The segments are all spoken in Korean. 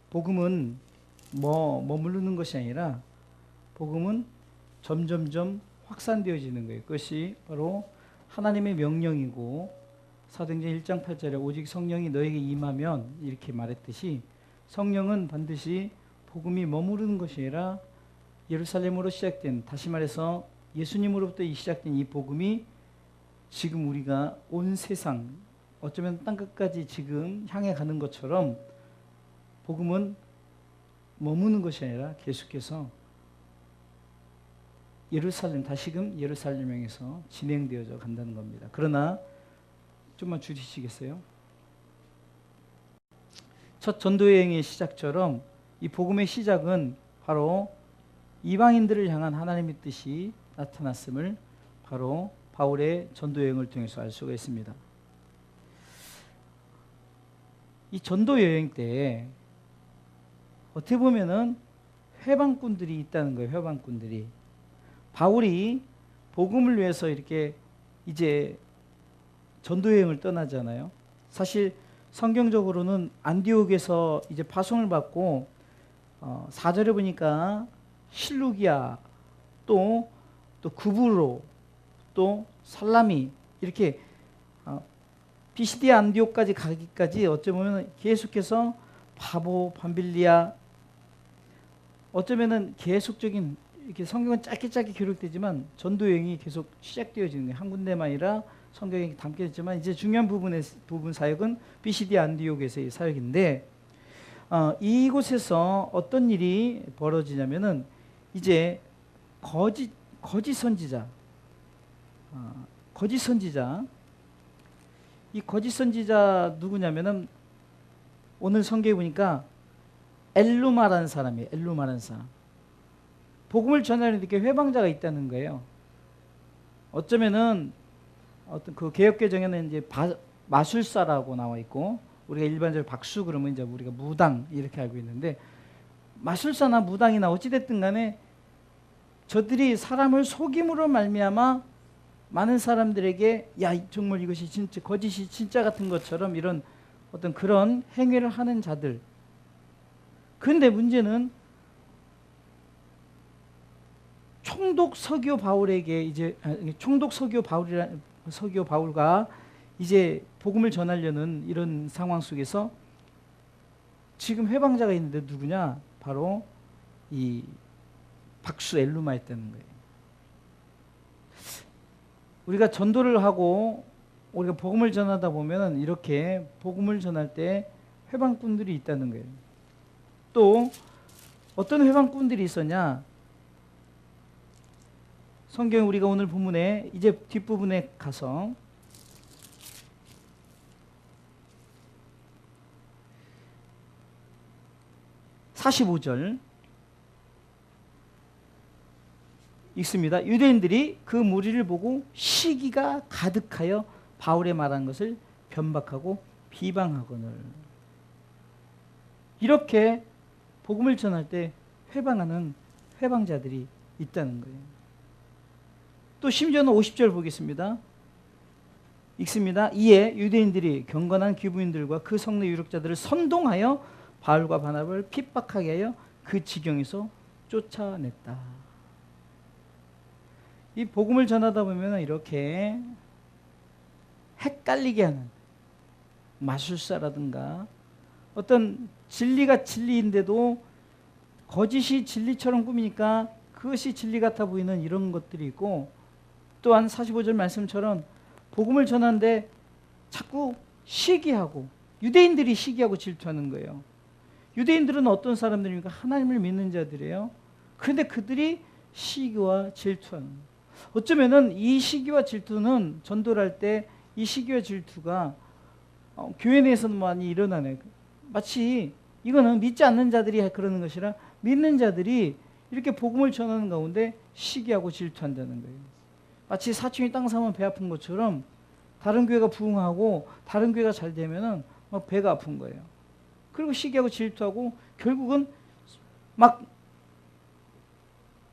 복음은 머무르는 것이 아니라 복음은 점점점 확산되어지는 거예요. 그것이 바로 하나님의 명령이고 사도행전 1장 8절에 오직 성령이 너에게 임하면 이렇게 말했듯이 성령은 반드시 복음이 머무르는 것이 아니라 예루살렘으로 시작된, 다시 말해서 예수님으로부터 시작된 이 복음이 지금 우리가 온 세상, 어쩌면 땅끝까지 지금 향해 가는 것처럼 복음은 머무는 것이 아니라 계속해서 예루살렘, 다시금 예루살렘에서 진행되어져 간다는 겁니다. 그러나 좀만 줄이시겠어요? 첫 전도여행의 시작처럼 이 복음의 시작은 바로 이방인들을 향한 하나님의 뜻이 나타났음을 바로 바울의 전도여행을 통해서 알 수가 있습니다. 이 전도여행 때 어떻게 보면은 회방꾼들이 있다는 거예요. 회방꾼들이. 바울이 복음을 위해서 이렇게 이제 전도여행을 떠나잖아요. 사실 성경적으로는 안디옥에서 이제 파송을 받고 4절에 보니까 실루기아 또 구브로 또 살라미 이렇게 비시디아 안디옥까지 가기까지 어쩌면 계속해서 바보 밤빌리아 어쩌면은 계속적인 이렇게 성경은 짧게 기록되지만 전도여행이 계속 시작되어지는 거예요. 한 군데만 아니라 성경에 담겨있지만 이제 중요한 부분 사역은 비시디아 안디옥에서의 사역인데 이곳에서 어떤 일이 벌어지냐면은 이제 거짓 선지자 이 거짓 선지자 누구냐면은 오늘 성경에 보니까 엘루마라는 사람이에요. 엘루마라는 사람. 복음을 전하는 이렇게 회방자가 있다는 거예요. 어쩌면은 어떤 그 개역개정에는 이제 마술사라고 나와 있고 우리가 일반적으로 박수 그러면 이제 우리가 무당 이렇게 알고 있는데 마술사나 무당이나 어찌됐든 간에 저들이 사람을 속임으로 말미암아 많은 사람들에게 야 정말 이것이 진짜 거짓이 진짜 같은 것처럼 이런 어떤 그런 행위를 하는 자들. 그런데 문제는 총독 서기오 바울에게 이제 총독 서기오 바울과 이제 복음을 전하려는 이런 상황 속에서 지금 회방자가 있는데 누구냐? 바로 이 박수 엘루마였다는 거예요. 우리가 전도를 하고 우리가 복음을 전하다 보면 이렇게 복음을 전할 때 회방꾼들이 있다는 거예요. 또 어떤 회방꾼들이 있었냐? 성경 우리가 오늘 본문에 이제 뒷부분에 가서 (45절) 읽습니다. 유대인들이 그 무리를 보고 시기가 가득하여 바울의 말한 것을 변박하고 비방하거늘. 이렇게 복음을 전할 때 회방하는 회방자들이 있다는 거예요. 또 심지어는 50절 보겠습니다. 읽습니다. 이에 유대인들이 경건한 귀부인들과 그 성내 유력자들을 선동하여 바울과 바나바를 핍박하게 하여 그 지경에서 쫓아냈다. 이 복음을 전하다 보면 이렇게 헷갈리게 하는 마술사라든가 어떤 진리가 진리인데도 거짓이 진리처럼 꾸미니까 그것이 진리 같아 보이는 이런 것들이 있고 또한 45절 말씀처럼 복음을 전하는데 자꾸 시기하고 유대인들이 시기하고 질투하는 거예요. 유대인들은 어떤 사람들입니까? 하나님을 믿는 자들이에요. 그런데 그들이 시기와 질투하는 거예요. 어쩌면은 이 시기와 질투는 전도를 할 때 이 시기와 질투가 교회 내에서는 많이 일어나네. 마치 이거는 믿지 않는 자들이 그러는 것이라 믿는 자들이 이렇게 복음을 전하는 가운데 시기하고 질투한다는 거예요. 마치 사촌이 땅 사면 배 아픈 것처럼 다른 교회가 부흥하고 다른 교회가 잘 되면은 막 배가 아픈 거예요. 그리고 시기하고 질투하고 결국은 막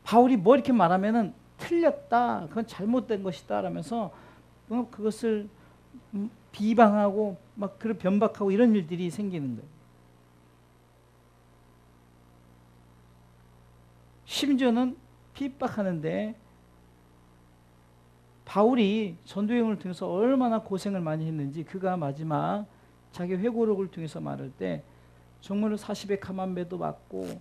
바울이 뭐 이렇게 말하면은 틀렸다, 그건 잘못된 것이다 라면서 그것을 비방하고 막 그런 변박하고 이런 일들이 생기는 거예요. 심지어는 핍박하는데 바울이 전도여행을 통해서 얼마나 고생을 많이 했는지 그가 마지막 자기 회고록을 통해서 말할 때 정말로 40의 감암매도 맞고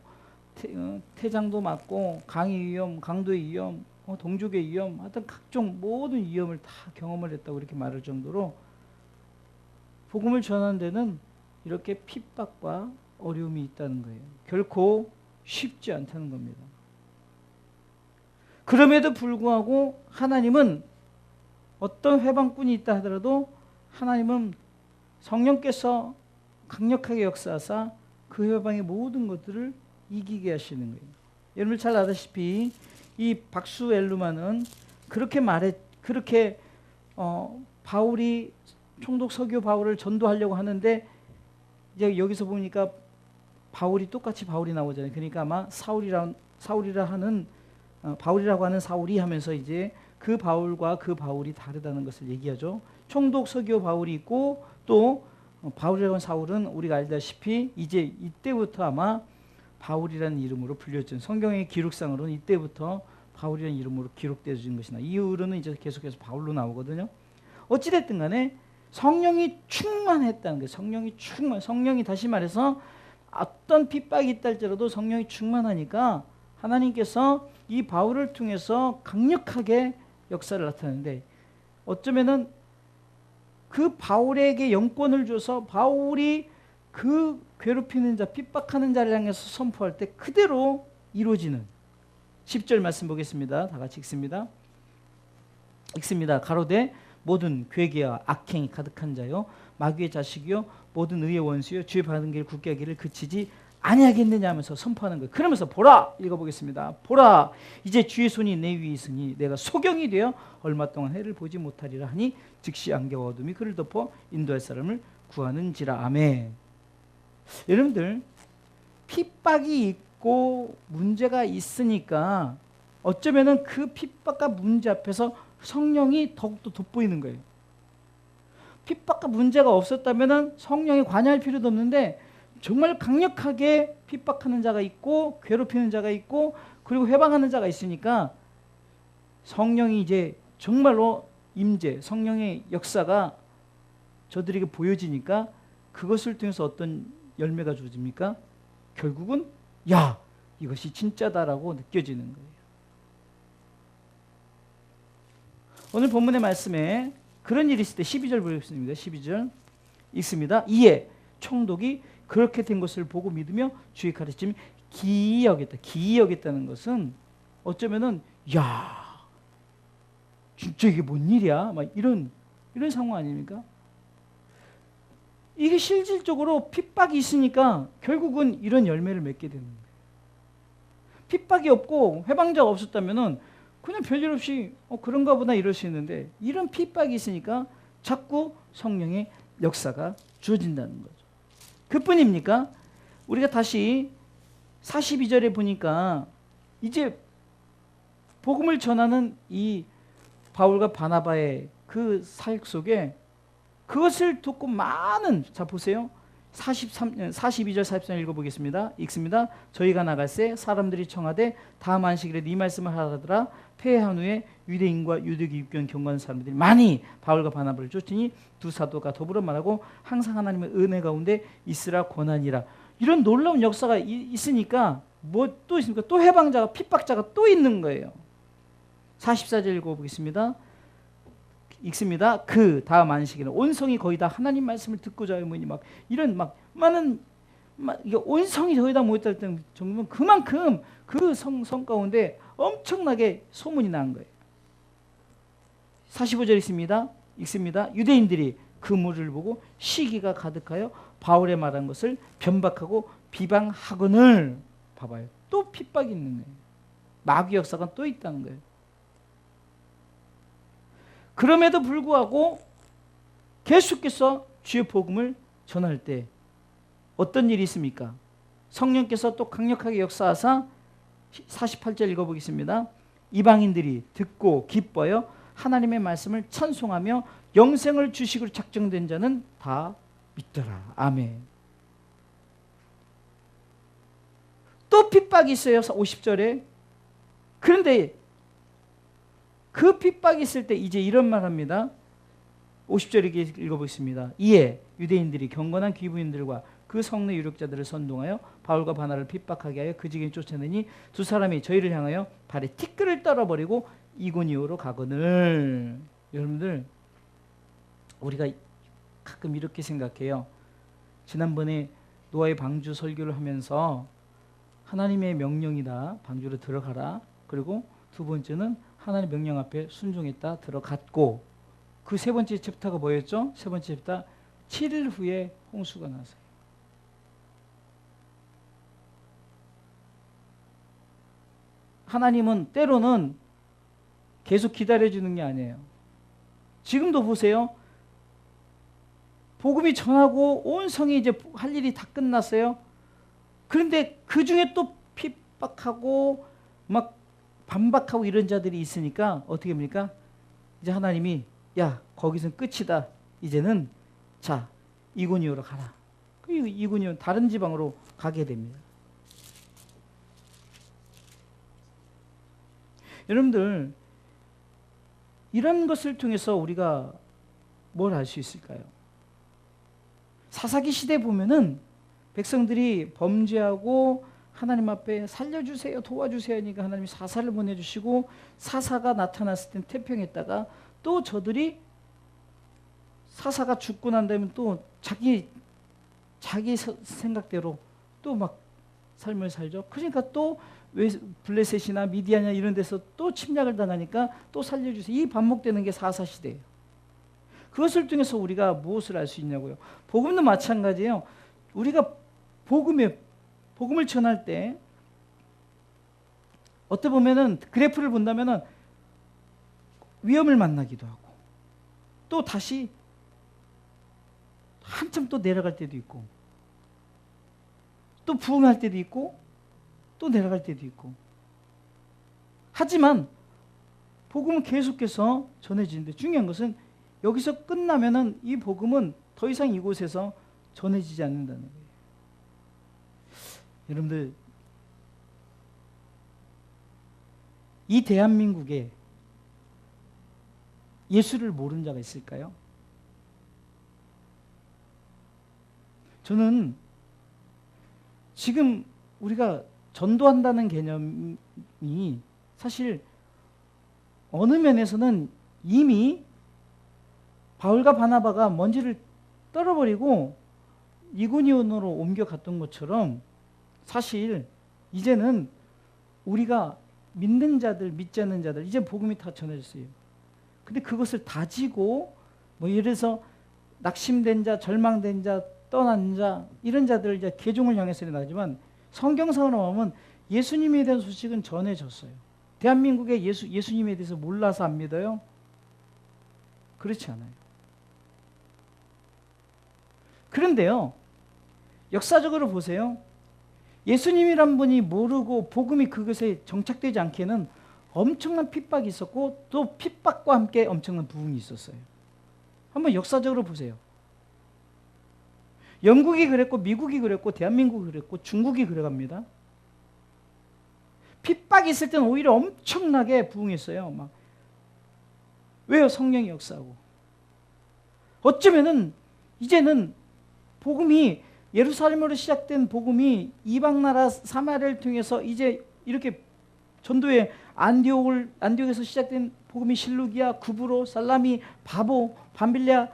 태장도 맞고 강의 위험, 강도의 위험, 동족의 위험, 하여튼 각종 모든 위험을 다 경험을 했다고 이렇게 말할 정도로 복음을 전하는 데는 이렇게 핍박과 어려움이 있다는 거예요. 결코 쉽지 않다는 겁니다. 그럼에도 불구하고 하나님은 어떤 회방꾼이 있다 하더라도 하나님은 성령께서 강력하게 역사하사 그 회방의 모든 것들을 이기게 하시는 거예요. 여러분 잘 아다시피 이 박수엘루마는 그렇게 바울이 총독 서기오 바울을 전도하려고 하는데 이제 여기서 보니까 바울이 똑같이 바울이 나오잖아요. 그러니까 아마 바울이라고 하는 사울이 하면서 이제 그 바울과 그 바울이 다르다는 것을 얘기하죠. 총독 서기오 바울이 있고 또 바울이라고 하는 사울은 우리가 알다시피 이제 이때부터 아마 바울이라는 이름으로 불려진 성경의 기록상으로는 이때부터 바울이라는 이름으로 기록되어진 것이나 이후로는 이제 계속해서 바울로 나오거든요. 어찌됐든 간에 성령이 충만했다는 거예요. 성령이 다시 말해서 어떤 핍박이 있다 할지라도 성령이 충만하니까 하나님께서 이 바울을 통해서 강력하게 역사를 나타내는데 어쩌면은 그 바울에게 영권을 줘서 바울이 그 괴롭히는 자, 핍박하는 자를 향해서 선포할 때 그대로 이루어지는 10절 말씀 보겠습니다. 다 같이 읽습니다. 가로되 모든 괴계와 악행이 가득한 자요 마귀의 자식이요 모든 의의 원수요 주의 바른 길 굳게 하기를 그치지 아니하겠느냐 하면서 선포하는 거예요. 그러면서 보라 읽어보겠습니다. 보라 이제 주의 손이 내 위에 있으니 내가 소경이 되어 얼마 동안 해를 보지 못하리라 하니 즉시 안개와 어둠이 그를 덮어 인도할 사람을 구하는지라. 아멘. 여러분들 핍박이 있고 문제가 있으니까 어쩌면은 그 핍박과 문제 앞에서 성령이 더욱더 돋보이는 거예요. 핍박과 문제가 없었다면은 성령이 관여할 필요도 없는데 정말 강력하게 핍박하는 자가 있고 괴롭히는 자가 있고 그리고 회방하는 자가 있으니까 성령이 이제 정말로 임재, 성령의 역사가 저들에게 보여지니까 그것을 통해서 어떤 열매가 주어집니까? 결국은 야 이것이 진짜다라고 느껴지는 거예요. 오늘 본문의 말씀에 그런 일이 있을 때 12절 보겠습니다. 12절 읽습니다. 이에 총독이 그렇게 된 것을 보고 믿으며 주의 가르침이 기이 여겼다. 기이 여겼다는 것은 어쩌면은 야 진짜 이게 뭔 일이야? 막 이런 상황 아닙니까? 이게 실질적으로 핍박이 있으니까 결국은 이런 열매를 맺게 되는 거예요. 핍박이 없고 회방자가 없었다면은 그냥 별일 없이 그런가 보다 이럴 수 있는데 이런 핍박이 있으니까 자꾸 성령의 역사가 주어진다는 거죠. 그뿐입니까? 우리가 다시 42절에 보니까 이제 복음을 전하는 이 바울과 바나바의 그 사역 속에 그것을 듣고 많은 자 보세요. 42절 43절 읽어보겠습니다. 읽습니다. 저희가 나갈새 사람들이 청하되 다음 안식일에 네 말씀을 하더라. 폐회한 후에 유대인과 유대교 입교한 경건한 사람들이 많이 바울과 바나바를 쫓으니 두 사도가 더불어 말하고 항상 하나님의 은혜 가운데 있으라 권하니라. 이런 놀라운 역사가 있으니까 뭐 또 있습니까? 또 해방자가 핍박자가 또 있는 거예요. 44절 읽어보겠습니다. 읽습니다. 그 다음 안식일은 온 성이 거의 다 하나님 말씀을 듣고자 하니 막 이런 막 많은 이게 온 성이 거의 다 모였다 할 정도면 그만큼 그 성 가운데 엄청나게 소문이 난 거예요. 45절 읽습니다. 유대인들이 그 무리를 보고 시기가 가득하여 바울의 말한 것을 변박하고 비방하거늘 봐봐요. 또 핍박이 있는 거예요. 마귀 역사가 또 있다는 거예요. 그럼에도 불구하고 계속해서 주의 복음을 전할 때 어떤 일이 있습니까? 성령께서 또 강력하게 역사하사 48절 읽어보겠습니다. 이방인들이 듣고 기뻐하여 하나님의 말씀을 찬송하며 영생을 주식으로 작정된 자는 다 믿더라. 아멘. 또 핍박이 있어요. 50절에 그런데 그 핍박이 있을 때 이제 이런 말 합니다. 50절 이렇게 읽어보겠습니다. 이에 유대인들이 경건한 귀부인들과 그 성내 유력자들을 선동하여 바울과 바나를 핍박하게 하여 그 지경에 쫓아내니 두 사람이 저희를 향하여 발에 티끌을 떨어버리고 이고니오로 가거늘. 여러분들, 우리가 가끔 이렇게 생각해요. 지난번에 노아의 방주 설교를 하면서 하나님의 명령이다, 방주로 들어가라. 그리고 두 번째는 하나님의 명령 앞에 순종했다, 들어갔고, 그 세 번째 챕터가 뭐였죠? 세 번째 챕터, 7일 후에 홍수가 나서요. 하나님은 때로는 계속 기다려주는 게 아니에요. 지금도 보세요. 복음이 전하고 온 성이 이제 할 일이 다 끝났어요. 그런데 그 중에 또 핍박하고 막 반박하고 이런 자들이 있으니까 어떻게 합니까? 이제 하나님이 야, 거기선 끝이다. 이제는 자, 이고니오로 가라. 이고니오 다른 지방으로 가게 됩니다. 여러분들, 이런 것을 통해서 우리가 뭘 알 수 있을까요? 사사기 시대 보면은 백성들이 범죄하고 하나님 앞에 살려주세요, 도와주세요 하니까 하나님이 사사를 보내주시고, 사사가 나타났을 땐 태평했다가 또 저들이 사사가 죽고 난 다음에 또 자기 생각대로 또 막 삶을 살죠. 그러니까 또 블레셋이나 미디안이나 이런 데서 또 침략을 당하니까 또 살려주세요. 이 반복되는 게 사사시대예요. 그것을 통해서 우리가 무엇을 알 수 있냐고요. 복음도 마찬가지예요. 우리가 복음을 전할 때 어떻게 보면은 그래프를 본다면은 위험을 만나기도 하고 또 다시 한참 또 내려갈 때도 있고 또 부흥할 때도 있고 또 내려갈 때도 있고, 하지만 복음은 계속해서 전해지는데 중요한 것은 여기서 끝나면은 이 복음은 더 이상 이곳에서 전해지지 않는다는 거예요. 여러분들, 이 대한민국에 예수를 모르는 자가 있을까요? 저는 지금 우리가 전도한다는 개념이 사실 어느 면에서는 이미 바울과 바나바가 먼지를 떨어버리고 이고니온으로 옮겨갔던 것처럼 사실 이제는 우리가 믿는 자들, 믿지 않는 자들, 이제 복음이 다 전해졌어요. 근데 그것을 다지고 뭐 예를 들어서 낙심된 자, 절망된 자, 떠난 자, 이런 자들 이제 개종을 향해서 나가지만 성경상으로 보면 예수님에 대한 소식은 전해졌어요. 대한민국에 예수님에 대해서 몰라서 안 믿어요? 그렇지 않아요. 그런데요, 역사적으로 보세요. 예수님이란 분이 모르고 복음이 그것에 정착되지 않게는 엄청난 핍박이 있었고 또 핍박과 함께 엄청난 부흥이 있었어요. 한번 역사적으로 보세요. 영국이 그랬고 미국이 그랬고 대한민국이 그랬고 중국이 그래갑니다. 핍박이 있을 때는 오히려 엄청나게 부흥했어요. 막. 왜요? 성령이 역사하고. 어쩌면은 이제는 복음이 예루살렘으로 시작된 복음이 이방 나라 사마리아를 통해서 이제 이렇게 전도의 안디옥에서 시작된 복음이 실루기아, 구브로, 살라미, 바보, 밤빌리아,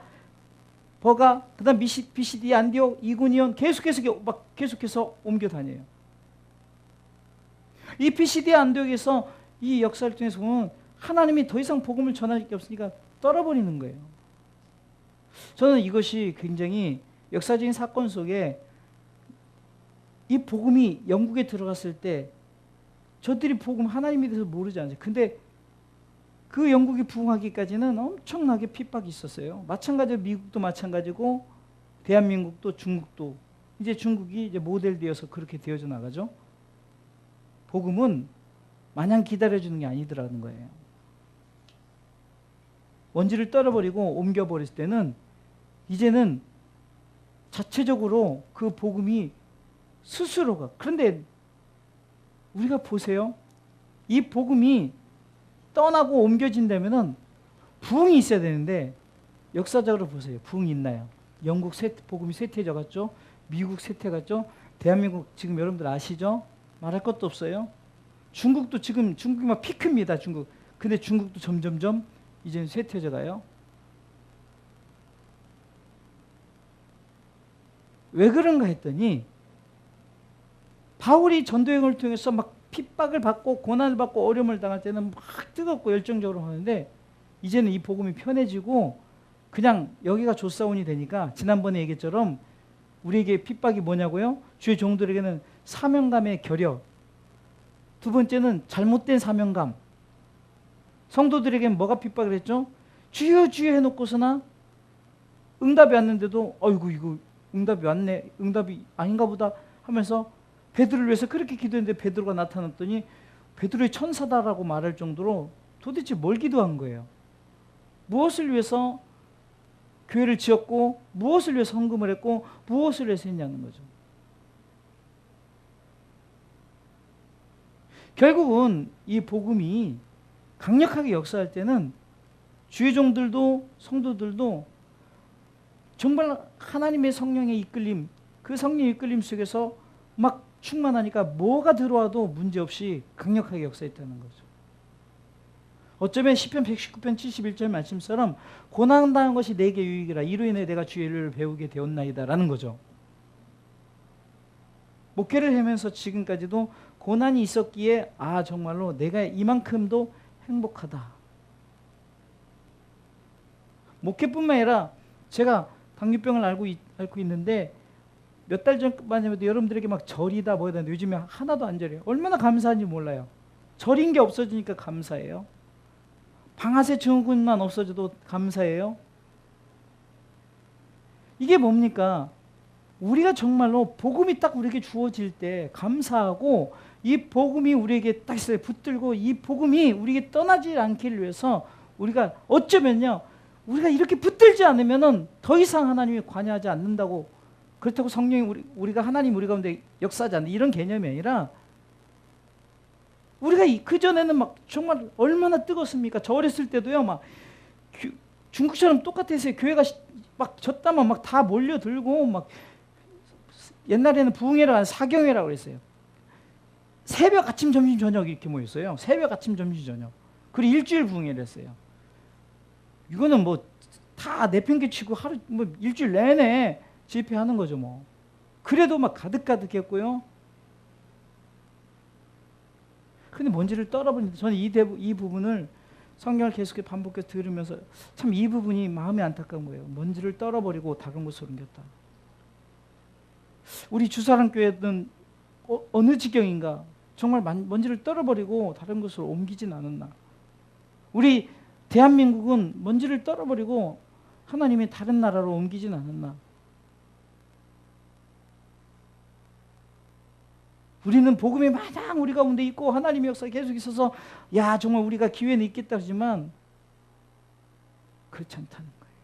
버가, 그다음 비시디, 안디옥, 이고니온 계속해서 옮겨 다녀요. 이 비시디 안디옥에서 이 역사를 통해서 보면 하나님이 더 이상 복음을 전할 게 없으니까 떨어버리는 거예요. 저는 이것이 굉장히 역사적인 사건 속에 이 복음이 영국에 들어갔을 때 저들이 복음 하나님에 대해서 모르지 않아요. 근데 그 영국이 부흥하기까지는 엄청나게 핍박이 있었어요. 마찬가지로 미국도 마찬가지고 대한민국도 중국도 이제 중국이 이제 모델되어서 그렇게 되어져 나가죠. 복음은 마냥 기다려주는 게 아니더라는 거예요. 원지를 떨어버리고 옮겨버렸을 때는 이제는 자체적으로 그 복음이 스스로가, 그런데 우리가 보세요. 이 복음이 떠나고 옮겨진다면은 부흥이 있어야 되는데 역사적으로 보세요. 부흥이 있나요? 영국 복음이 쇠퇴져 갔죠. 미국 쇠퇴 갔죠. 대한민국 지금 여러분들 아시죠? 말할 것도 없어요. 중국도 지금 중국이 막 피크입니다. 중국. 근데 중국도 점점점 이제 쇠퇴져 가요. 왜 그런가 했더니 바울이 전도여행을 통해서 막 핍박을 받고 고난을 받고 어려움을 당할 때는 막 뜨겁고 열정적으로 하는데 이제는 이 복음이 편해지고 그냥 여기가 조사원이 되니까 지난번에 얘기했처럼 우리에게 핍박이 뭐냐고요? 주의 종들에게는 사명감의 결여, 두 번째는 잘못된 사명감. 성도들에게는 뭐가 핍박을 했죠? 주여 주여 해놓고서나 응답이 왔는데도 어이구 이거 응답이 왔네, 응답이 아닌가 보다 하면서 베드로를 위해서 그렇게 기도했는데 베드로가 나타났더니 베드로의 천사다라고 말할 정도로 도대체 뭘 기도한 거예요? 무엇을 위해서 교회를 지었고 무엇을 위해서 헌금을 했고 무엇을 위해서 했냐는 거죠. 결국은 이 복음이 강력하게 역사할 때는 주의 종들도 성도들도 정말 하나님의 성령의 이끌림, 그 성령의 이끌림 속에서 막 충만하니까 뭐가 들어와도 문제없이 강력하게 역사했다는 거죠. 어쩌면 시편 119편 71절 말씀처럼 고난당한 것이 내게 유익이라 이로 인해 내가 주의 일을 배우게 되었나이다 라는 거죠. 목회를 하면서 지금까지도 고난이 있었기에 아 정말로 내가 이만큼도 행복하다. 목회뿐만 아니라 제가 당뇨병을 앓고 있는데 몇 달 전만 해도 여러분들에게 막 절이다 뭐다 하는데 요즘에 하나도 안 절해요. 얼마나 감사한지 몰라요. 절인 게 없어지니까 감사해요. 방아쇠 증후군만 없어져도 감사해요. 이게 뭡니까? 우리가 정말로 복음이 딱 우리에게 주어질 때 감사하고 이 복음이 우리에게 딱 붙들고 이 복음이 우리에게 떠나지 않기를 위해서 우리가 어쩌면요. 우리가 이렇게 붙들지 않으면은 더 이상 하나님이 관여하지 않는다고 그렇다고 성령이 우리가 하나님 우리 가운데 역사하지 않는 이런 개념이 아니라 우리가 그전에는 막 정말 얼마나 뜨겁습니까? 저 어렸을 때도요, 막 중국처럼 똑같았어요. 교회가 막 졌다면 막 다 몰려들고 막 옛날에는 부흥회라고 하는 사경회라고 그랬어요. 새벽, 아침, 점심, 저녁 이렇게 모였어요. 새벽, 아침, 점심, 저녁. 그리고 일주일 부흥회를 했어요. 이거는 뭐 다 내팽개치고 하루 뭐 일주일 내내 집회하는 거죠 뭐. 그래도 막 가득가득했고요. 근데 뭔지를 떨어버리는데 저는 이 부분을 성경을 계속 반복해서 들으면서 참 이 부분이 마음이 안타까운 거예요. 먼지를 떨어버리고 다른 곳으로 옮겼다. 우리 주사랑교회는 어느 지경인가? 정말 먼지를 떨어버리고 다른 곳으로 옮기진 않았나? 우리 대한민국은 먼지를 떨어버리고 하나님의 다른 나라로 옮기진 않았나? 우리는 복음이 마냥 우리 가운데 있고 하나님의 역사가 계속 있어서 야 정말 우리가 기회는 있겠다 하지만 그렇지 않다는 거예요.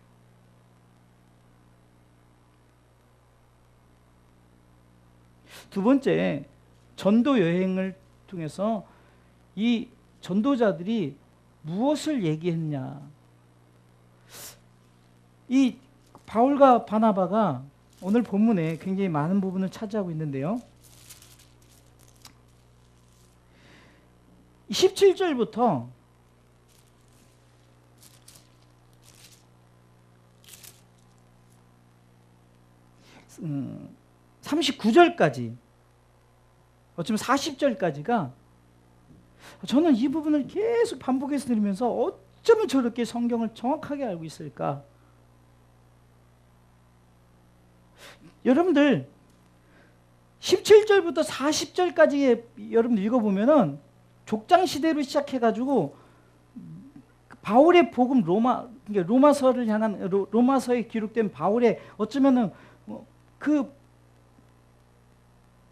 두 번째, 전도 여행을 통해서 이 전도자들이 무엇을 얘기했냐. 이 바울과 바나바가 오늘 본문에 굉장히 많은 부분을 차지하고 있는데요. 17절부터 39절까지 어쩌면 40절까지가 저는 이 부분을 계속 반복해서 들으면서 어쩌면 저렇게 성경을 정확하게 알고 있을까? 여러분들 17절부터 40절까지 여러분들 읽어보면은 족장시대로 시작해가지고 바울의 복음 로마서를 향한 로마서에 기록된 바울의 어쩌면은 그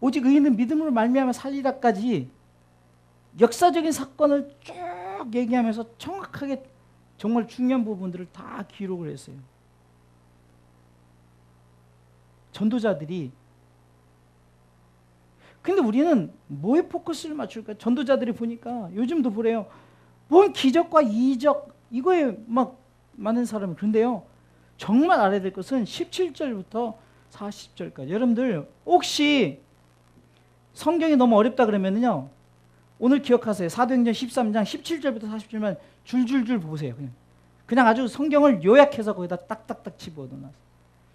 오직 의인은 믿음으로 말미암아 살리라까지 역사적인 사건을 쭉 얘기하면서 정확하게 정말 중요한 부분들을 다 기록을 했어요. 전도자들이 근데 우리는 뭐에 포커스를 맞출까? 전도자들이 보니까 요즘도 그래요. 뭔 기적과 이적 이거에 막 많은 사람이. 그런데요, 정말 알아야 될 것은 17절부터 40절까지. 여러분들 혹시 성경이 너무 어렵다 그러면요, 오늘 기억하세요. 사도행전 13장 17절부터 40절만 줄줄줄 보세요. 그냥 아주 성경을 요약해서 거기다 딱딱딱 집어넣어놨어요.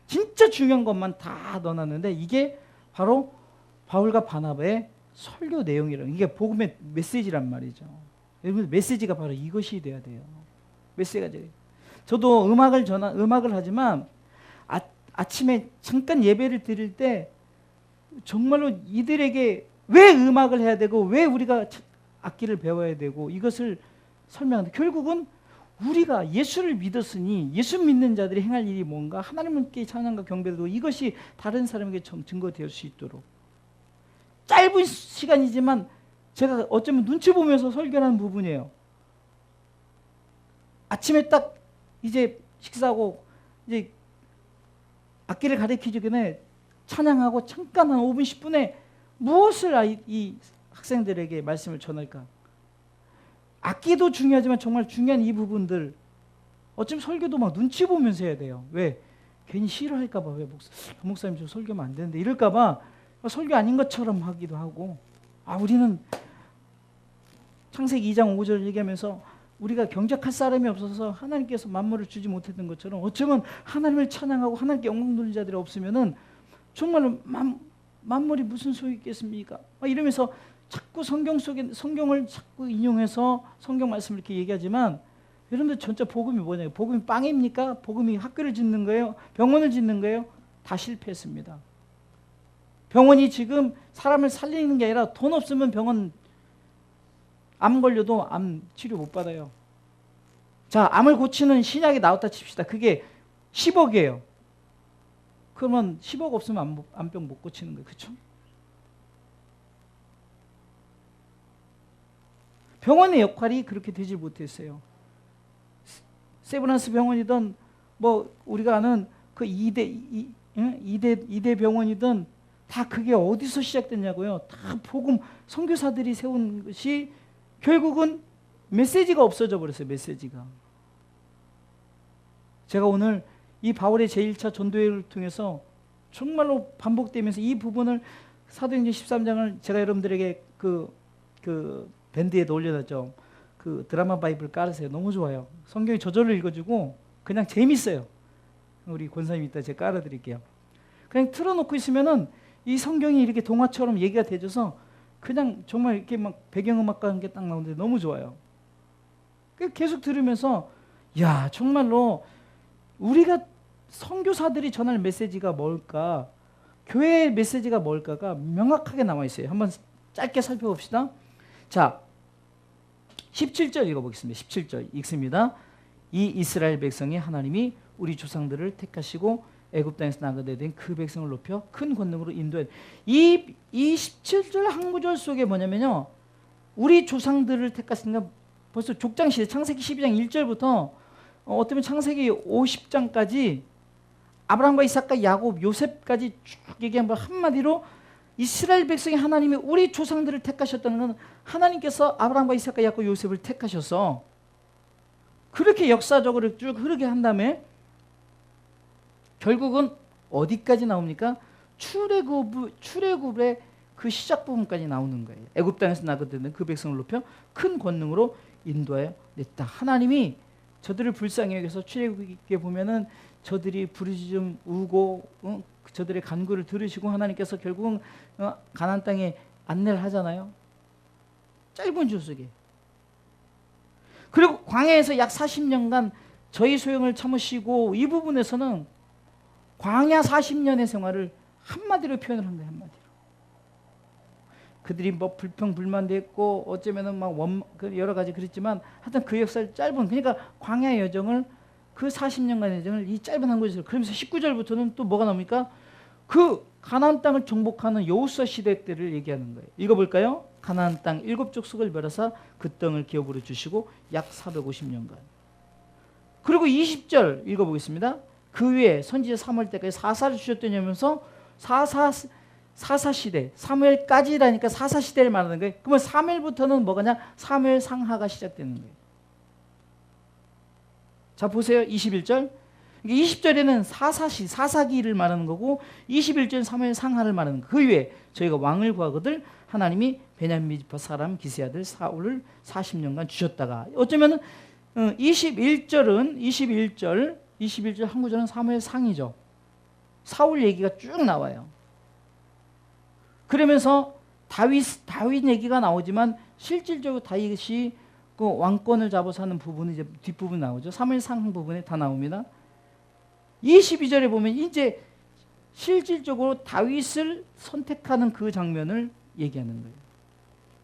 진짜 중요한 것만 다 넣어놨는데 이게 바로 바울과 바나바의 설교 내용이라는, 이게 복음의 메시지란 말이죠. 여러분, 메시지가 바로 이것이 돼야 돼요. 메시지가. 저도 음악을 하지만 아침에 잠깐 예배를 드릴 때 정말로 이들에게 왜 음악을 해야 되고 왜 우리가 악기를 배워야 되고 이것을 설명하는데, 결국은 우리가 예수를 믿었으니 예수 믿는 자들이 행할 일이 뭔가, 하나님께 찬양과 경배도 이것이 다른 사람에게 증거될 수 있도록. 짧은 시간이지만 제가 어쩌면 눈치 보면서 설교하는 부분이에요. 아침에 딱 이제 식사하고 이제 악기를 가르치기 전에 찬양하고 잠깐 한 5분 10분에 무엇을 이 학생들에게 말씀을 전할까? 악기도 중요하지만 정말 중요한 이 부분들, 어쩌면 설교도 막 눈치 보면서 해야 돼요. 왜? 괜히 싫어할까 봐. 왜 목사님 저 설교하면 안 되는데 이럴까 봐 설교 아닌 것처럼 하기도 하고. 우리는 창세기 2장 5절 얘기하면서 우리가 경작할 사람이 없어서 하나님께서 만물을 주지 못했던 것처럼, 어쩌면 하나님을 찬양하고 하나님께 영광 돌리는 자들이 없으면은 정말로 만물이 무슨 소용이 있겠습니까? 이러면서 자꾸 성경을 자꾸 인용해서 성경 말씀을 이렇게 얘기하지만, 여러분들 전체 복음이 뭐냐고. 복음이 빵입니까? 복음이 학교를 짓는 거예요? 병원을 짓는 거예요? 다 실패했습니다. 병원이 지금 사람을 살리는 게 아니라, 돈 없으면 병원 암 걸려도 암 치료 못 받아요. 자, 암을 고치는 신약이 나왔다 칩시다. 그게 10억이에요. 그러면 10억 없으면 암병 못 고치는 거예요. 그렇죠? 병원의 역할이 그렇게 되지 못했어요. 세브란스 병원이든 뭐 우리가 아는 그 2대 병원이든 다 그게 어디서 시작됐냐고요. 다 복음 선교사들이 세운 것이 결국은 메시지가 없어져 버렸어요. 메시지가. 제가 오늘 이 바울의 제1차 전도회를 통해서 정말로 반복되면서 이 부분을, 사도행전 13장을 제가 여러분들에게 그 밴드에도 올려놨죠. 그 드라마 바이블 깔으세요. 너무 좋아요. 성경이 저절로 읽어주고 그냥 재밌어요. 우리 권사님 이따 제가 깔아드릴게요. 그냥 틀어놓고 있으면은 이 성경이 이렇게 동화처럼 얘기가 돼줘서 그냥 정말 이렇게 막 배경음악과 함께 딱 나오는데 너무 좋아요. 계속 들으면서, 야, 정말로 우리가 선교사들이 전할 메시지가 뭘까, 교회의 메시지가 뭘까가 명확하게 나와 있어요. 한번 짧게 살펴봅시다. 자, 17절 읽어보겠습니다. 17절 읽습니다. 이 이스라엘 백성이 하나님이 우리 조상들을 택하시고 애굽 땅에서 나가게 된 그 백성을 높여 큰 권능으로 인도해. 이 17절 한 구절 속에 뭐냐면요, 우리 조상들을 택하시니까 벌써 족장시대 창세기 12장 1절부터 어쩌면 창세기 50장까지 아브라함과 이삭과 야곱, 요셉까지 쭉 얘기한 거 한마디로, 이스라엘 백성이 하나님이 우리 조상들을 택하셨다는 건 하나님께서 아브라함과 이삭과 야곱, 요셉을 택하셔서 그렇게 역사적으로 쭉 흐르게 한 다음에 결국은 어디까지 나옵니까? 출애굽의 그 시작 부분까지 나오는 거예요. 애굽 땅에서 나게 된 그 백성을 높여 큰 권능으로 인도하여 냈다. 하나님이 저들을 불쌍히 여겨서 출애굽에 보면은 저들이 부르짖음 우고 저들의 간구를 들으시고 하나님께서 결국은 가나안 땅에 안내를 하잖아요. 짧은 줄 속에. 그리고 광야에서 약 40년간 저희 소용을 참으시고, 이 부분에서는 광야 40년의 생활을 한마디로 표현을 한 거예요. 한마디로. 그들이 뭐 불평불만도 했고 어쩌면은 막 여러 가지 그랬지만 하여튼 그 역사를 짧은, 그러니까 광야의 여정을, 그 40년간의 여정을 이 짧은 한 구절로, 그러면서 19절부터는 또 뭐가 나옵니까? 그 가나안 땅을 정복하는 여호수아 시대 때를 얘기하는 거예요. 읽어볼까요? 가나안 땅 7족속을 멸하사 그 땅을 기업으로 주시고 약 450년간. 그리고 20절 읽어보겠습니다. 그 위에 선지자 사무엘 때까지 사사를 주셨더니 하면서 사사시대, 사무엘까지라니까 사사시대를 말하는 거예요. 그러면 사무엘부터는 뭐가냐? 사무엘상하가 시작되는 거예요. 자 보세요. 21절. 20절에는 사사기를 말하는 거고 21절 사무엘상하를 말하는 거예요. 그 위에 저희가 왕을 구하거든 하나님이 베냐민 지파 사람 기스의 아들 사울을 40년간 주셨다가, 어쩌면 21절 한 구절은 사무엘상이죠. 사울 얘기가 쭉 나와요. 그러면서 다윗 얘기가 나오지만 실질적으로 다윗이 그 왕권을 잡아서 하는 부분이 이제 뒷부분 나오죠. 사무엘상 부분에 다 나옵니다. 22절에 보면 이제 실질적으로 다윗을 선택하는 그 장면을 얘기하는 거예요.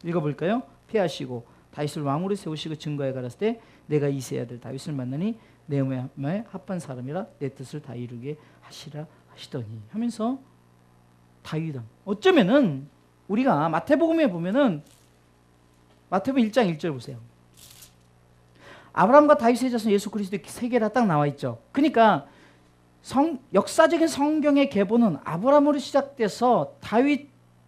읽어볼까요? 피하시고 다윗을 왕으로 세우시고 증거해 가라사대 때 내가 이새의 아들 다윗을 만나니 내 마음에 합한 사람이라 내 뜻을 다 이루게 하시라 하시더니 하면서 다윗은 어쩌면은 우리가 마태복음에 보면은 마태복음 1장 1절 보세요. 아브라함과 다윗의 자손 예수 그리스도의 세계라 딱 나와 있죠. 그러니까 역사적인 성경의 계보는 아브라함으로 시작돼서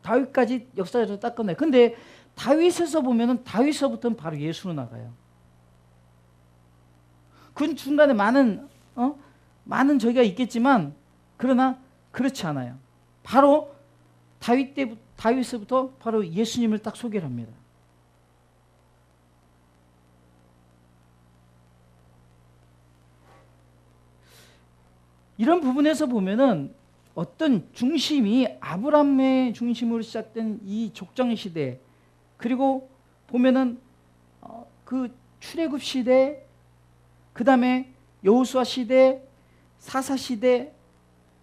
다윗까지 역사적으로 딱 끝나요. 근데 다윗에서 보면은 다윗서부터는 바로 예수로 나가요. 그 중간에 많은 저기가 있겠지만 그러나 그렇지 않아요. 바로 다윗에서부터 바로 예수님을 딱 소개를 합니다. 이런 부분에서 보면은 어떤 중심이 아브라함의 중심으로 시작된 이 족장 시대, 그리고 보면은 그 출애굽 시대, 그 다음에 여호수아 시대, 사사 시대,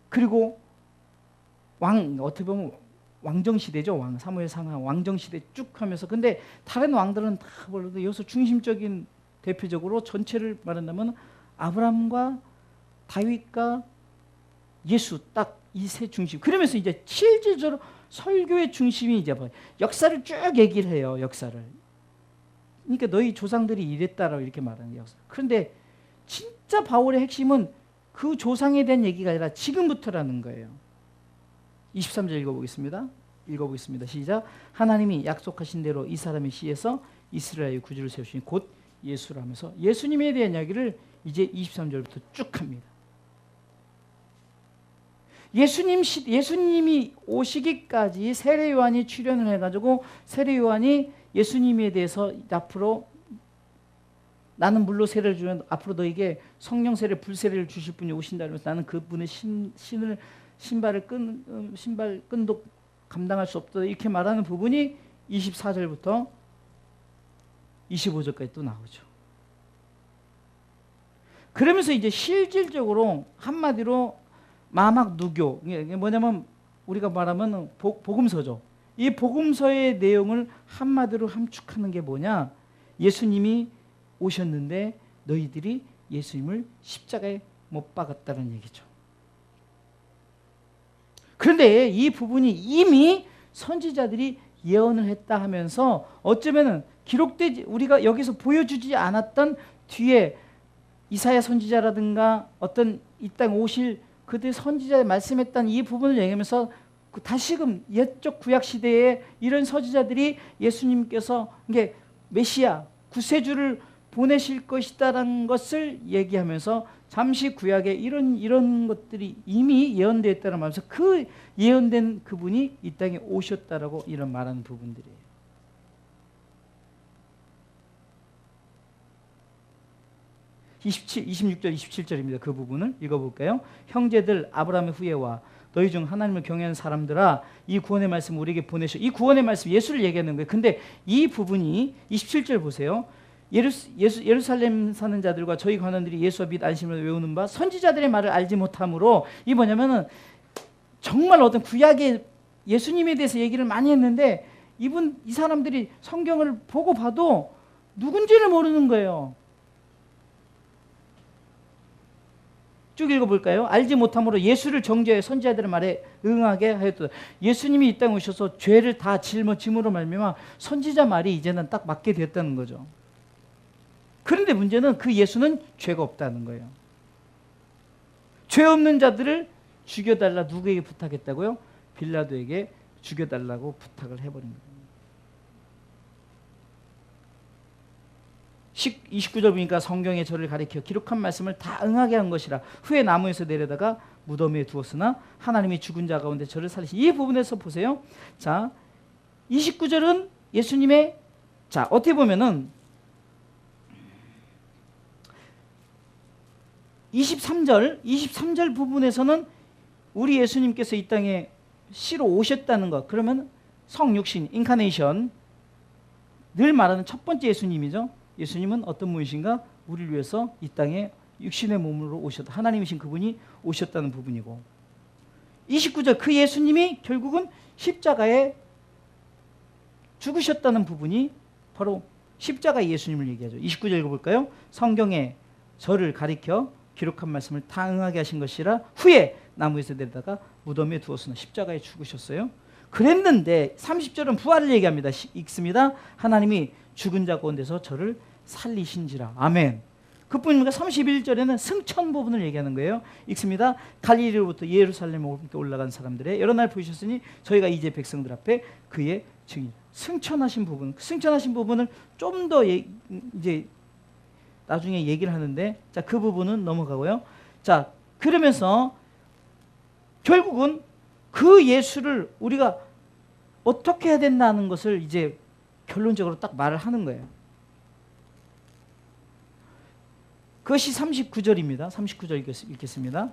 그리고 어떻게 보면 왕정 시대죠. 사무엘 상하 왕정 시대 쭉 하면서, 근데 다른 왕들은 다 몰라도 여기서 중심적인 대표적으로 전체를 말한다면 아브라함과 다윗과 예수 딱 이 세 중심. 그러면서 이제 실질적으로 설교의 중심이 이제 역사를 쭉 얘기를 해요. 역사를. 그러니까 너희 조상들이 이랬다라고 이렇게 말하는 역사. 그런데 진짜 바울의 핵심은 그 조상에 대한 얘기가 아니라 지금부터라는 거예요. 23절 읽어보겠습니다. 시작. 하나님이 약속하신 대로 이 사람의 씨에서 이스라엘의 구주를 세우시니 곧 예수라 하면서 예수님에 대한 이야기를 이제 23절부터 쭉 합니다. 예수님이 오시기까지 세례 요한이 출현을 해가지고 세례 요한이 예수님에 대해서 앞으로 나는 물로 세례를 주면 앞으로 너에게 성령 세례 불세례를 주실 분이 오신다 그러면서 나는 그분의 신발 끈도 감당할 수 없다 이렇게 말하는 부분이 24절부터 25절까지 또 나오죠. 그러면서 이제 실질적으로 한마디로 마막 누교, 이게 뭐냐면 우리가 말하면 복음서죠. 이 복음서의 내용을 한마디로 함축하는 게 뭐냐? 예수님이 오셨는데 너희들이 예수님을 십자가에 못 박았다는 얘기죠. 그런데 이 부분이 이미 선지자들이 예언을 했다 하면서 어쩌면은 기록되지, 우리가 여기서 보여주지 않았던 뒤에 이사야 선지자라든가 어떤 이 땅 오실 그들 선지자에 말씀했던 이 부분을 얘기하면서 다시금 옛적 구약 시대에 이런 선지자들이 예수님께서 이게 메시아 구세주를 보내실 것이다라는 것을 얘기하면서 잠시 구약에 이런 것들이 이미 예언되었다는 말하면서 그 예언된 그분이 이 땅에 오셨다라고 이런 말하는 부분들이에요. 26절 27절입니다. 그 부분을 읽어볼까요? 형제들 아브라함의 후예와 너희 중 하나님을 경외하는 사람들아 이 구원의 말씀 우리에게 보내셔. 이 구원의 말씀 예수를 얘기하는 거예요. 근데 이 부분이 27절 보세요. 예루살렘 사는 자들과 저희 관원들이 예수와 및 안심을 외우는 바 선지자들의 말을 알지 못함으로, 이 뭐냐면은 정말 어떤 구약의 예수님에 대해서 얘기를 많이 했는데 이 사람들이 성경을 보고 봐도 누군지를 모르는 거예요. 쭉 읽어볼까요? 알지 못함으로 예수를 정죄해 선지자들의 말에 응하게 하였다. 예수님이 이 땅에 오셔서 죄를 다 짊어짐으로 말미암아 선지자 말이 이제는 딱 맞게 되었다는 거죠. 그런데 문제는 그 예수는 죄가 없다는 거예요. 죄 없는 자들을 죽여달라 누구에게 부탁했다고요? 빌라도에게 죽여달라고 부탁을 해버린 거예요. 29절 보니까 성경에 저를 가리켜 기록한 말씀을 다 응하게 한 것이라. 후에 나무에서 내려다가 무덤에 두었으나 하나님이 죽은 자 가운데 저를 살리신. 이 부분에서 보세요. 자, 29절은 예수님의, 자, 어떻게 보면은 23절 부분에서는 우리 예수님께서 이 땅에 씨로 오셨다는 것, 그러면 성육신, 인카네이션, 늘 말하는 첫 번째 예수님이죠. 예수님은 어떤 분이신가? 우리를 위해서 이 땅에 육신의 몸으로 오셨다. 하나님이신 그분이 오셨다는 부분이고, 29절 그 예수님이 결국은 십자가에 죽으셨다는 부분이 바로 십자가 예수님을 얘기하죠. 29절 읽어볼까요? 성경에 저를 가리켜 기록한 말씀을 다 응하게 하신 것이라. 후에 나무에서 내려다가 무덤에 두었으나 십자가에 죽으셨어요. 그랬는데 30절은 부활을 얘기합니다. 읽습니다. 하나님이 죽은 자 가운데서 저를 살리신지라. 아멘. 그뿐입니까? 31절에는 승천 부분을 얘기하는 거예요. 읽습니다. 갈릴리로부터 예루살렘에 올라간 사람들의 여러 날 보이셨으니 저희가 이제 백성들 앞에 그의 증인. 승천하신 부분, 승천하신 부분을 좀 더 이제 나중에 얘기를 하는데, 자, 그 부분은 넘어가고요. 자, 그러면서 결국은 그 예수를 우리가 어떻게 해야 된다는 것을 이제 결론적으로 딱 말을 하는 거예요. 그것이 39절입니다. 39절 읽겠습니다.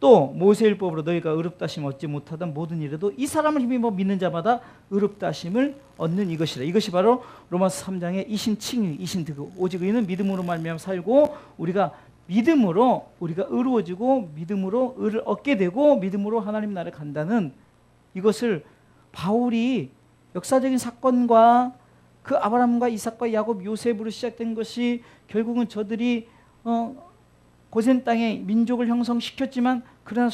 또 모세율법으로 너희가 의롭다 하심 얻지 못하던 모든 일에도 이 사람을 힘입어 믿는 자마다 의롭다 하심을 얻는 이것이라. 이것이 바로 로마서 3장의 이신 칭의, 이신 득. 오직 의는 믿음으로 말미암아 살고, 우리가 믿음으로 우리가 의로워지고 믿음으로 의를 얻게 되고 믿음으로 하나님 나라에 간다는 이것을 바울이 역사적인 사건과 그 아브라함과 이삭과 야곱, 요셉으로 시작된 것이 결국은 저들이 고센 땅에 민족을 형성시켰지만, 그러나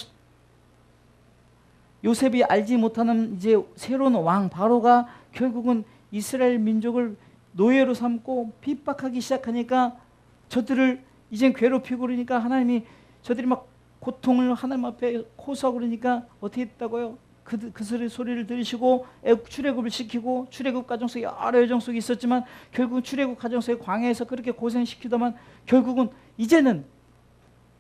요셉이 알지 못하는 이제 새로운 왕 바로가 결국은 이스라엘 민족을 노예로 삼고 핍박하기 시작하니까 저들을 이젠 괴롭히고 그러니까 하나님이 저들이 막 고통을 하나님 앞에 호소하고 그러니까 어떻게 했다고요? 그 소리를 들으시고 출애굽을 시키고, 출애굽 과정 속에 여러 여정 속에 있었지만 결국은 출애굽 과정 속에 광야에서 그렇게 고생시키더만 결국은 이제는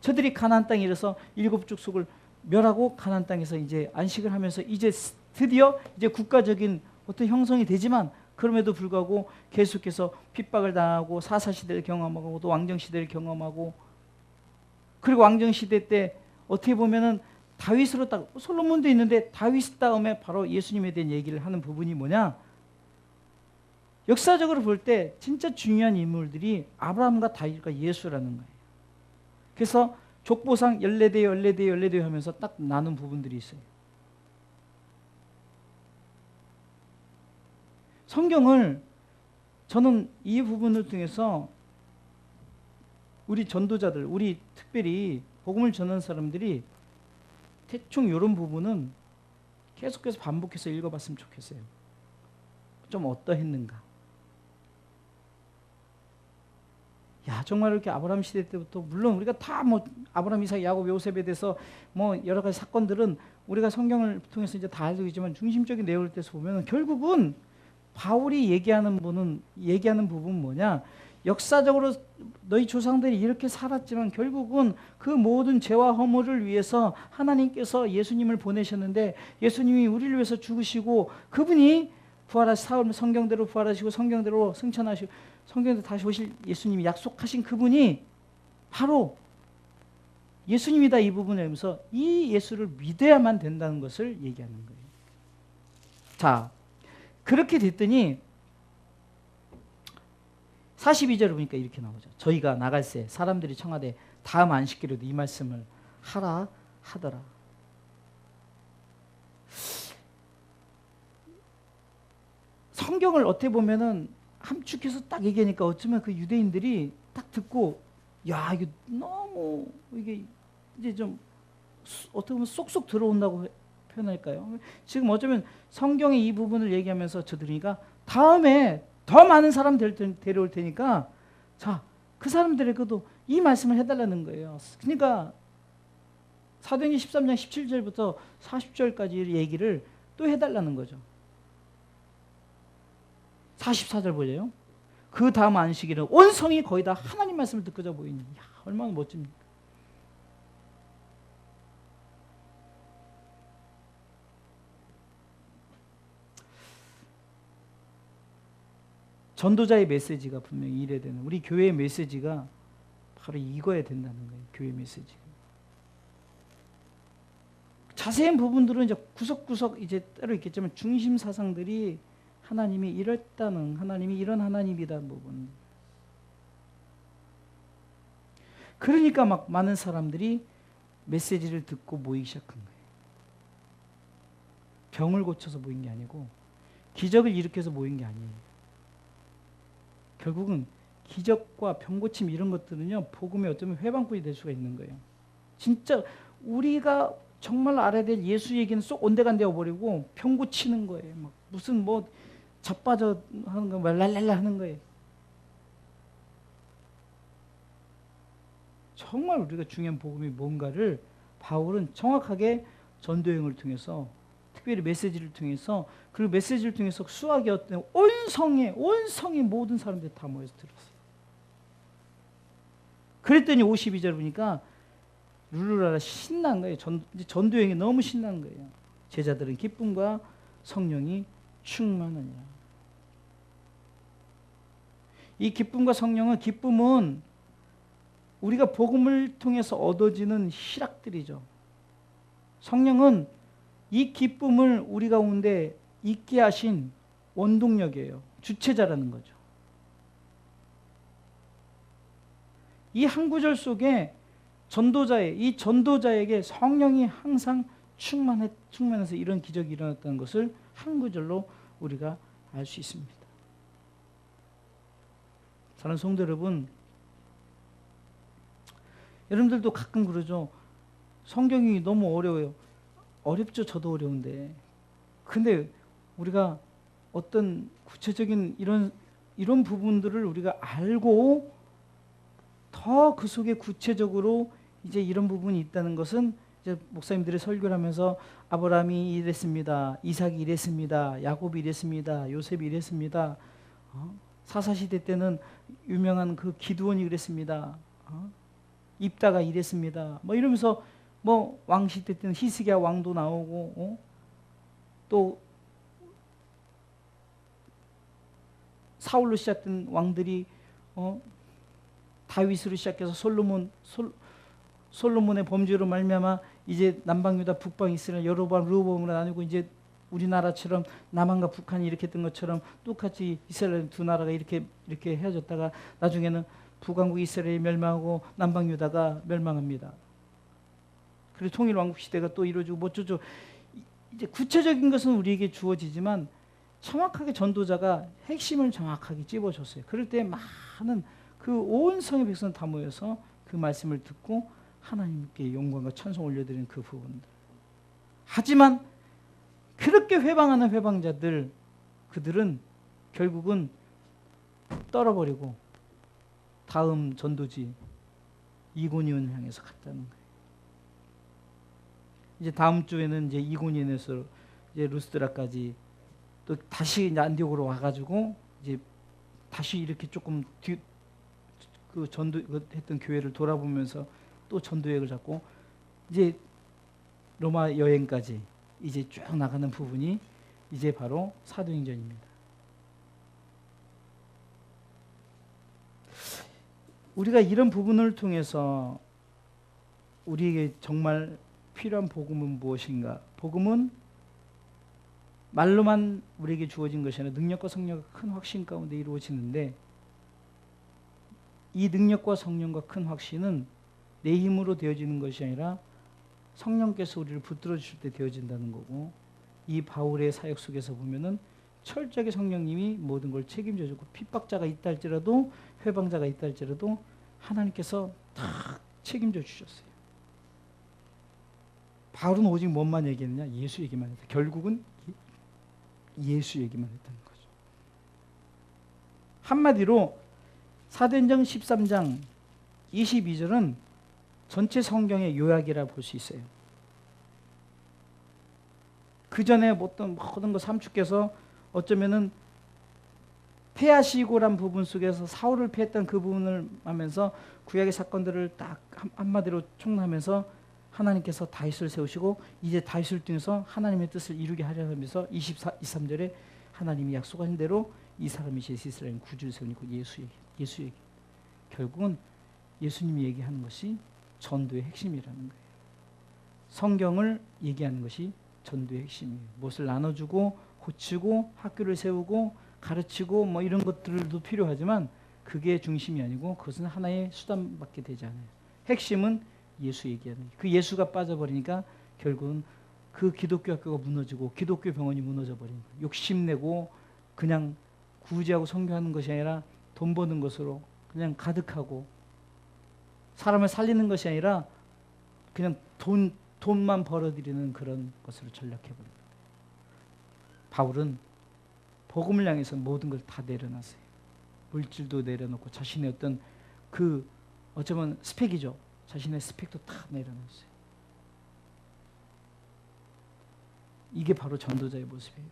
저들이 가나안 땅에 이르러서 7족속을 멸하고 가나안 땅에서 이제 안식을 하면서 이제 드디어 이제 국가적인 어떤 형성이 되지만, 그럼에도 불구하고 계속해서 핍박을 당하고 사사시대를 경험하고 또 왕정시대를 경험하고, 그리고 왕정시대 때 어떻게 보면은 다윗으로 딱, 솔로몬도 있는데 다윗 다음에 바로 예수님에 대한 얘기를 하는 부분이 뭐냐? 역사적으로 볼 때 진짜 중요한 인물들이 아브라함과 다윗과 예수라는 거예요. 그래서 족보상 14대 하면서 딱 나눈 부분들이 있어요. 성경을 저는 이 부분을 통해서 우리 전도자들, 우리 특별히 복음을 전하는 사람들이 대충 이런 부분은 계속해서 반복해서 읽어봤으면 좋겠어요. 좀 어떠했는가? 야, 정말 이렇게 아브라함 시대 때부터, 물론 우리가 다 뭐 아브라함, 이삭, 야곱, 요셉에 대해서 뭐 여러 가지 사건들은 우리가 성경을 통해서 이제 다 알고 있지만, 중심적인 내용을 떼서 보면 결국은 바울이 얘기하는 부분은 뭐냐? 역사적으로 너희 조상들이 이렇게 살았지만 결국은 그 모든 죄와 허물을 위해서 하나님께서 예수님을 보내셨는데, 예수님이 우리를 위해서 죽으시고 그분이 부활하시고 성경대로 부활하시고 성경대로 승천하시고 성경대로 다시 오실 예수님이 약속하신 그분이 바로 예수님이다. 이 부분을 하면서 이 예수를 믿어야만 된다는 것을 얘기하는 거예요. 자, 그렇게 됐더니 42절을 보니까 이렇게 나오죠. 저희가 나갈새 사람들이 청하되 다음 안식일에도 이 말씀을 하라 하더라. 성경을 어떻게 보면은 함축해서 딱 얘기하니까 어쩌면 그 유대인들이 딱 듣고, 야, 이게 너무 이게 이제 좀 어떻게 보면 쏙쏙 들어온다고 표현할까요? 지금 어쩌면 성경의 이 부분을 얘기하면서 저들이니까 다음에 더 많은 사람 데려올 테니까, 자, 그 사람들에게도 이 말씀을 해달라는 거예요. 그러니까 사도행전 13장 17절부터 40절까지 얘기를 또 해달라는 거죠. 44절 보세요. 그 다음 안식일은 온 성이 거의 다 하나님 말씀을 듣고자 모이니. 야, 얼마나 멋집니까? 전도자의 메시지가 분명히 이래야 되는, 우리 교회의 메시지가 바로 이거야 된다는 거예요. 교회 메시지가. 자세한 부분들은 이제 구석구석 이제 따로 있겠지만 중심 사상들이 하나님이 이랬다는, 하나님이 이런 하나님이다 부분. 그러니까 막 많은 사람들이 메시지를 듣고 모이기 시작한 거예요. 병을 고쳐서 모인 게 아니고 기적을 일으켜서 모인 게 아니에요. 결국은 기적과 병고침 이런 것들은요, 복음의 어쩌면 회방꾼이 될 수가 있는 거예요. 진짜 우리가 정말 알아야 될 예수 얘기는 쏙 온데간데 버리고 병 고치는 거예요. 막 무슨 뭐 자빠져 하는 거, 랄랄라 하는 거예요. 정말 우리가 중요한 복음이 뭔가를 바울은 정확하게 전도여행을 통해서, 특별히 메시지를 통해서, 그리고 메시지를 통해서 수학이 어떤 온 성의 모든 사람들이 다 모여서 들었어요. 그랬더니 52절 보니까 룰루라라 신난 거예요. 전도여행이 너무 신난 거예요. 제자들은 기쁨과 성령이 충만하니라. 이 기쁨과 성령은, 기쁨은 우리가 복음을 통해서 얻어지는 희락들이죠. 성령은 이 기쁨을 우리 가운데 있게 하신 원동력이에요. 주체자라는 거죠. 이 한 구절 속에 이 전도자에게 성령이 항상 충만해서 이런 기적이 일어났다는 것을 한 구절로 우리가 알 수 있습니다. 사랑하는 성도 여러분, 여러분들도 가끔 그러죠. 성경이 너무 어려워요. 어렵죠. 저도 어려운데. 근데 우리가 어떤 구체적인 이런 부분들을 우리가 알고 더 그 속에 구체적으로 이제 이런 부분이 있다는 것은, 이제 목사님들이 설교를 하면서 아브라함이 이랬습니다. 이삭이 이랬습니다. 야곱이 이랬습니다. 요셉이 이랬습니다. 사사시대 때는 유명한 그 기드온이 그랬습니다. 입다가 이랬습니다. 뭐 이러면서 뭐 왕시대 때는 히스기야 왕도 나오고, 또 사울로 시작된 왕들이 다윗으로 시작해서 솔로몬의 범죄로 말미암아 이제 남방 유다 북방 이스라엘 여로보암 르호보암으로 나뉘고, 이제 우리나라처럼 남한과 북한이 이렇게 했던 것처럼 똑같이 이스라엘 두 나라가 이렇게 헤어졌다가 나중에는 북왕국 이스라엘이 멸망하고 남방 유다가 멸망합니다. 그리고 통일왕국 시대가 또 이루어지고 뭐 어쩌죠. 이제 구체적인 것은 우리에게 주어지지만 정확하게 전도자가 핵심을 정확하게 찝어줬어요. 그럴 때 많은 그 온 성의 백성 다 모여서 그 말씀을 듣고 하나님께 영광과 찬송 올려드리는 그 부분들. 하지만 그렇게 회방하는 회방자들, 그들은 결국은 떨어버리고 다음 전도지 이고니온을 향해서 갔다는 거예요. 이제 다음 주에는 이제 이고니온에서 이제 루스드라까지 또 다시 이제 안디옥으로 와가지고 이제 다시 이렇게 조금 그 전도 했던 교회를 돌아보면서 또 전도여행을 잡고 이제 로마 여행까지 이제 쭉 나가는 부분이 이제 바로 사도행전입니다. 우리가 이런 부분을 통해서 우리에게 정말 필요한 복음은 무엇인가? 복음은 말로만 우리에게 주어진 것이 아니라 능력과 성령과 큰 확신 가운데 이루어지는데, 이 능력과 성령과 큰 확신은 내 힘으로 되어지는 것이 아니라 성령께서 우리를 붙들어 주실 때 되어진다는 거고, 이 바울의 사역 속에서 보면은 철저하게 성령님이 모든 걸 책임져 주고, 핍박자가 있다 할지라도 회방자가 있다 할지라도 하나님께서 다 책임져 주셨어요. 바울은 오직 뭔만 얘기했느냐? 예수 얘기만 했다. 결국은 예수 얘기만 했다는 거죠. 한마디로 사도행전 13장 22절은 전체 성경의 요약이라 볼 수 있어요. 그 전에 모든 거 삼주께서 어쩌면은 패하시고란 부분 속에서 사울을 패했던 그 부분을 하면서 구약의 사건들을 딱 한마디로 총론하면서 하나님께서 다윗을 세우시고 이제 다윗을 통해서 하나님의 뜻을 이루게 하려 하면서 23절에 하나님이 약속하신 대로 이 사람이 이제 이스라엘 구주를 세우니까 예수에게 결국은 예수님이 얘기하는 것이 전도의 핵심이라는 거예요. 성경을 얘기하는 것이 전도의 핵심이에요. 무엇을 나눠주고 고치고 학교를 세우고 가르치고 뭐 이런 것들도 필요하지만 그게 중심이 아니고 그것은 하나의 수단밖에 되지 않아요. 핵심은 예수 얘기하는 거예요. 그 예수가 빠져버리니까 결국은 그 기독교 학교가 무너지고 기독교 병원이 무너져 버린 거예요. 욕심내고 그냥 구제하고 선교하는 것이 아니라 돈 버는 것으로 그냥 가득하고 사람을 살리는 것이 아니라 그냥 돈만 벌어들이는 그런 것으로 전락해버립니다. 바울은 복음을 향해서 모든 걸 다 내려놨어요. 물질도 내려놓고 자신의 어떤 그 어쩌면 스펙이죠. 자신의 스펙도 다 내려놨어요. 이게 바로 전도자의 모습이에요.